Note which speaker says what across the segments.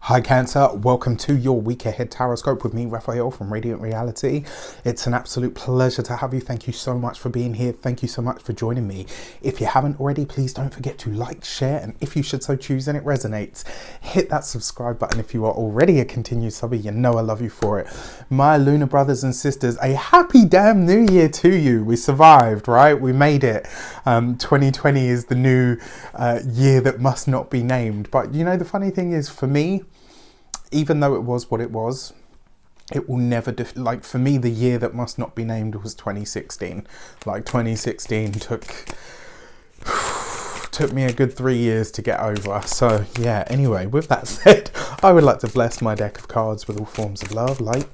Speaker 1: Hi Cancer, welcome to your week ahead Taroscope with me, Raphael from Reydiant Reality. It's an absolute pleasure to have you. Thank you so much for being here. Thank you so much for joining me. If you haven't already, please don't forget to like, share, and if you should so choose and it resonates, hit that subscribe button. If you are already a continued subby, you know I love you for it. My Lunar brothers and sisters, a happy damn new year to you. We survived, right? We made it. 2020 is the new year that must not be named. But you know, the funny thing is, for me, even though it was what it was, it will never, like for me, the year that must not be named was 2016. Like 2016 took me a good 3 years to get over. So yeah, anyway, with that said, I would like to bless my deck of cards with all forms of love, light,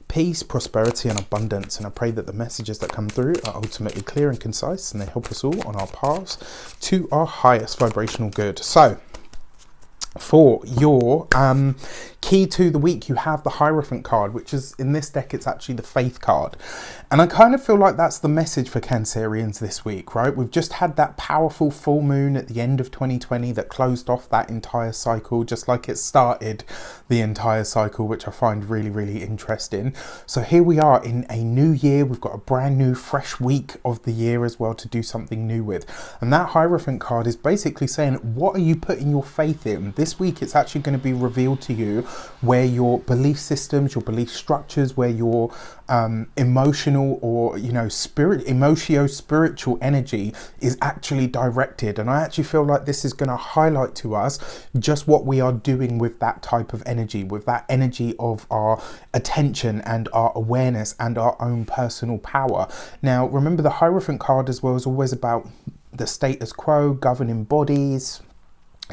Speaker 1: peace, prosperity, and abundance. And I pray that the messages that come through are ultimately clear and concise, and they help us all on our paths to our highest vibrational good. So, for your key to the week, you have the Hierophant card, which is, in this deck, it's actually the Faith card. And I kind of feel like that's the message for Cancerians this week, right? We've just had that powerful full moon at the end of 2020 that closed off that entire cycle, just like it started the entire cycle, which I find really, really interesting. So here we are in a new year. We've got a brand new, fresh week of the year as well to do something new with. And that Hierophant card is basically saying, what are you putting your faith in? This week, it's actually going to be revealed to you where your belief systems, your belief structures, where your emotional or, you know, spiritual energy is actually directed. And I actually feel like this is going to highlight to us just what we are doing with that type of energy, with that energy of our attention and our awareness and our own personal power. Now, remember, the Hierophant card as well is always about the status quo, governing bodies,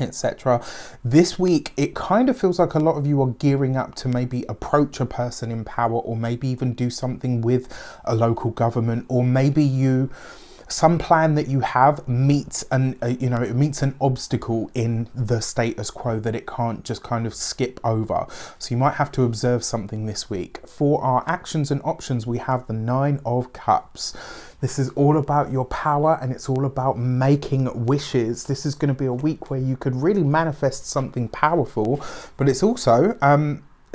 Speaker 1: etc. This week, it kind of feels like a lot of you are gearing up to maybe approach a person in power, or maybe even do something with a local government, or maybe some plan that you have meets it meets an obstacle in the status quo that it can't just kind of skip over. So you might have to observe something this week. For our actions and options, we have the 9 of Cups. This is all about your power, and it's all about making wishes. This is going to be a week where you could really manifest something powerful, but it's also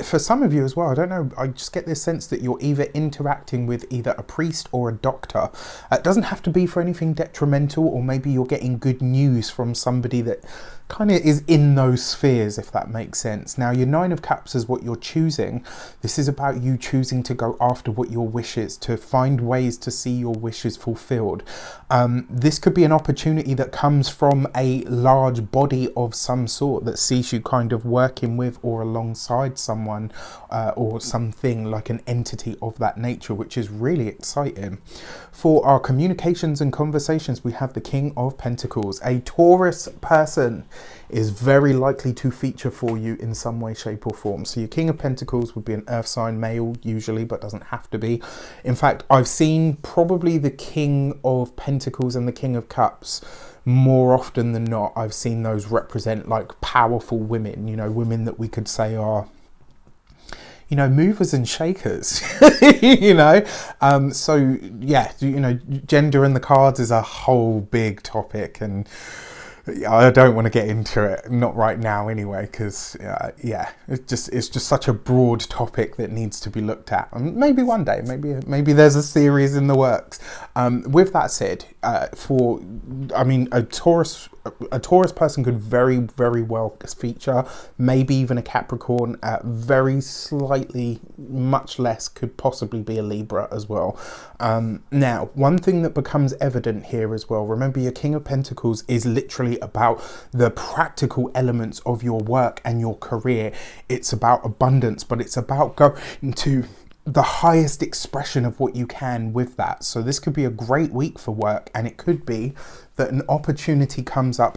Speaker 1: for some of you as well, I don't know, I just get this sense that you're either interacting with either a priest or a doctor. It doesn't have to be for anything detrimental, or maybe you're getting good news from somebody that kind of is in those spheres, if that makes sense. Now, your 9 of Cups is what you're choosing. This is about you choosing to go after what your wish is, to find ways to see your wishes fulfilled. This could be an opportunity that comes from a large body of some sort that sees you kind of working with or alongside someone or something, like an entity of that nature, which is really exciting. For our communications and conversations, we have the King of Pentacles. A Taurus person is very likely to feature for you in some way, shape or form. So your King of Pentacles would be an earth sign male usually, but doesn't have to be. In fact, I've seen probably the King of Pentacles and the King of Cups more often than not. I've seen those represent like powerful women, you know, women that we could say are, you know, movers and shakers, you know. So yeah, you know, gender in the cards is a whole big topic, and I don't want to get into it, not right now anyway, because yeah, it's just such a broad topic that needs to be looked at. And maybe one day, maybe there's a series in the works. With that said, a Taurus person could very, very well feature, maybe even a Capricorn, very slightly, much less could possibly be a Libra as well. Now, one thing that becomes evident here as well, remember your King of Pentacles is literally about the practical elements of your work and your career. It's about abundance, but it's about going to the highest expression of what you can with that. So this could be a great week for work, and it could be that an opportunity comes up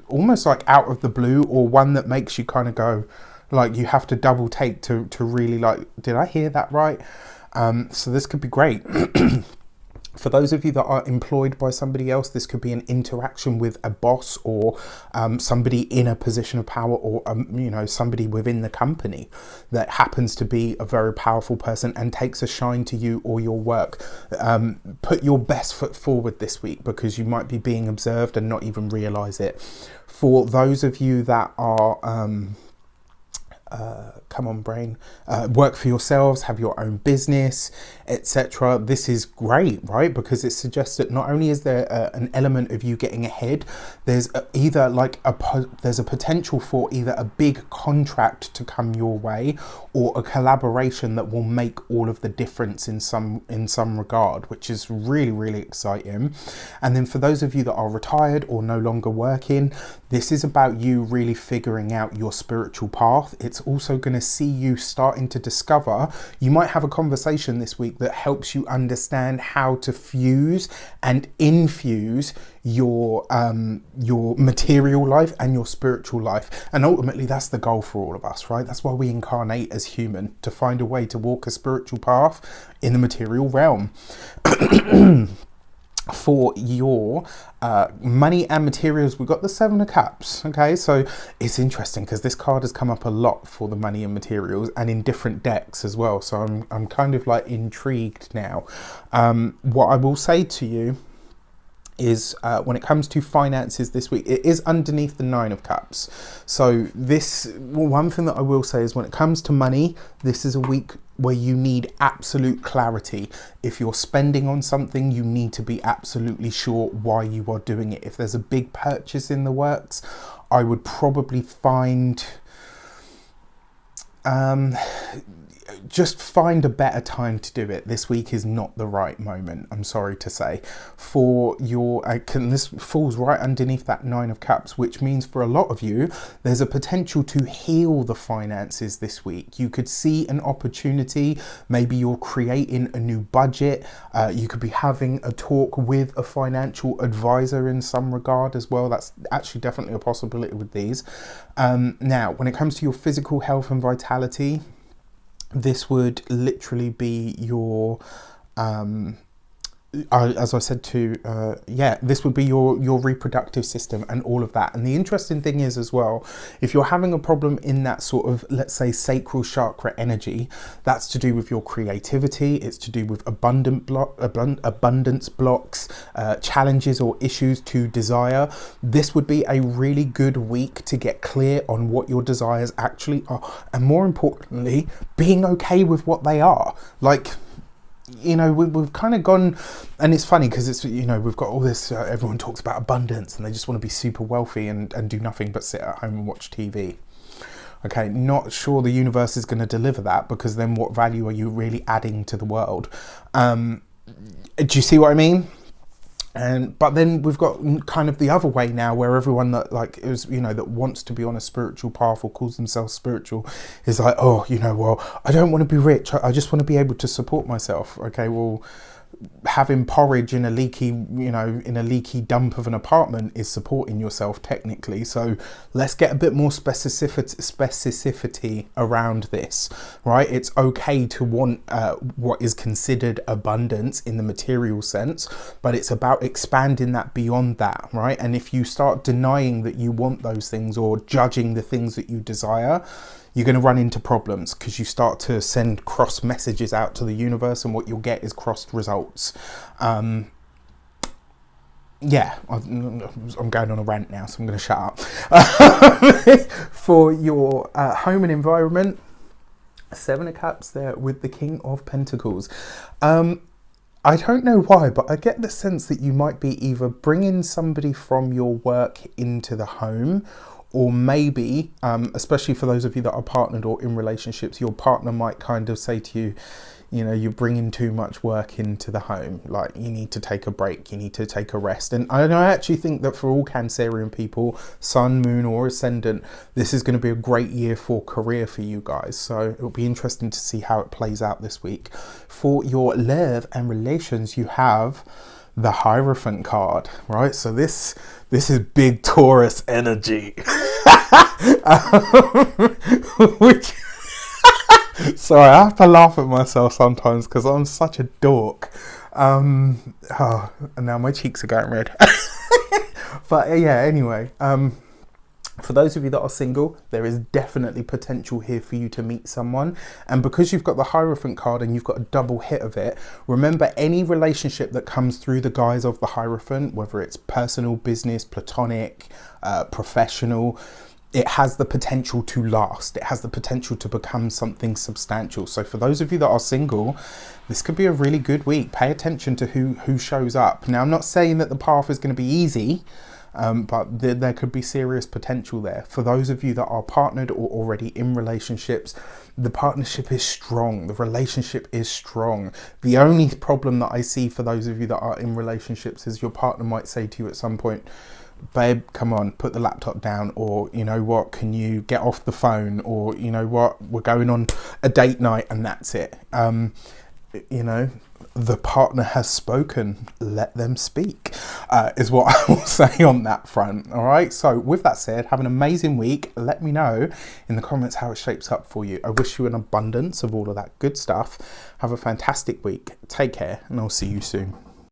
Speaker 1: almost like out of the blue, or one that makes you kind of go, like you have to double take to really like, did I hear that right? So this could be great. For those of you that are employed by somebody else, this could be an interaction with a boss, or somebody in a position of power, or you know, somebody within the company that happens to be a very powerful person and takes a shine to you or your work. Put your best foot forward this week, because you might be being observed and not even realize it. For those of you that are come on brain, work for yourselves, have your own business, etc. This is great, right? Because it suggests that not only is there an element of you getting ahead, there's either like there's a potential for either a big contract to come your way or a collaboration that will make all of the difference in some regard, which is really exciting. And then for those of you that are retired or no longer working, this is about you really figuring out your spiritual path. It's also going to see you starting to discover, you might have a conversation this week that helps you understand how to fuse and infuse your material life and your spiritual life. And ultimately that's the goal for all of us, right? That's why we incarnate as human, to find a way to walk a spiritual path in the material realm. For your money and materials, we've got the Seven of Cups. Okay, so it's interesting because this card has come up a lot for the money and materials, and in different decks as well. So I'm kind of like intrigued now. What I will say to you is when it comes to finances this week, it is underneath the Nine of Cups. So one thing that I will say is when it comes to money, this is a week where you need absolute clarity. If you're spending on something, you need to be absolutely sure why you are doing it. If there's a big purchase in the works, I would probably just find a better time to do it. This week is not the right moment, I'm sorry to say. For your, this falls right underneath that Nine of Cups, which means for a lot of you, there's a potential to heal the finances this week. You could see an opportunity. Maybe you're creating a new budget. You could be having a talk with a financial advisor in some regard as well. That's actually definitely a possibility with these. Now, when it comes to your physical health and vitality, this would literally be your, as I said this would be your reproductive system and all of that. And the interesting thing is as well, if you're having a problem in that sort of, let's say, sacral chakra energy, that's to do with your creativity. It's to do with abundance blocks, challenges or issues to desire. This would be a really good week to get clear on what your desires actually are, and more importantly, being okay with what they are. Like, you know, we've kind of gone, and it's funny because it's, you know, we've got all this, everyone talks about abundance and they just want to be super wealthy and do nothing but sit at home and watch TV. Okay, not sure the universe is going to deliver that, because then what value are you really adding to the world? Do you see what I mean? But then we've got kind of the other way now, where everyone that that wants to be on a spiritual path or calls themselves spiritual is like, oh, you know, well, I don't want to be rich. I just want to be able to support myself. Okay, well, having porridge in a leaky dump of an apartment is supporting yourself technically. So let's get a bit more specificity around this, right? It's okay to want what is considered abundance in the material sense, but it's about expanding that beyond that, right? And if you start denying that you want those things or judging the things that you desire, you're going to run into problems, because you start to send cross messages out to the universe, and what you'll get is crossed results. I'm going on a rant now, so I'm going to shut up. For your home and environment, Seven of Cups there with the King of Pentacles. I don't know why, but I get the sense that you might be either bringing somebody from your work into the home, or maybe, especially for those of you that are partnered or in relationships, your partner might kind of say to you, you know, you're bringing too much work into the home. Like, you need to take a break. You need to take a rest. And I actually think that for all Cancerian people, Sun, Moon or Ascendant, this is going to be a great year for career for you guys. So it'll be interesting to see how it plays out this week. For your love and relations, you have the Hierophant card, right? So this is big Taurus energy. Which sorry, I have to laugh at myself sometimes because I'm such a dork. And now my cheeks are going red. But yeah, anyway, for those of you that are single, there is definitely potential here for you to meet someone. And because you've got the Hierophant card and you've got a double hit of it, remember, any relationship that comes through the guise of the Hierophant, whether it's personal, business, platonic, professional, it has the potential to last. It has the potential to become something substantial. So for those of you that are single, this could be a really good week. Pay attention to who shows up. Now, I'm not saying that the path is going to be easy, but there could be serious potential there. For those of you that are partnered or already in relationships, the partnership is strong. The relationship is strong. The only problem that I see for those of you that are in relationships is your partner might say to you at some point, babe, come on, put the laptop down, or you know what, can you get off the phone, or you know what, we're going on a date night and that's it. You know, the partner has spoken, let them speak, is what I will say on that front. All right, so with that said, have an amazing week. Let me know in the comments how it shapes up for you. I wish you an abundance of all of that good stuff. Have a fantastic week. Take care, and I'll see you soon.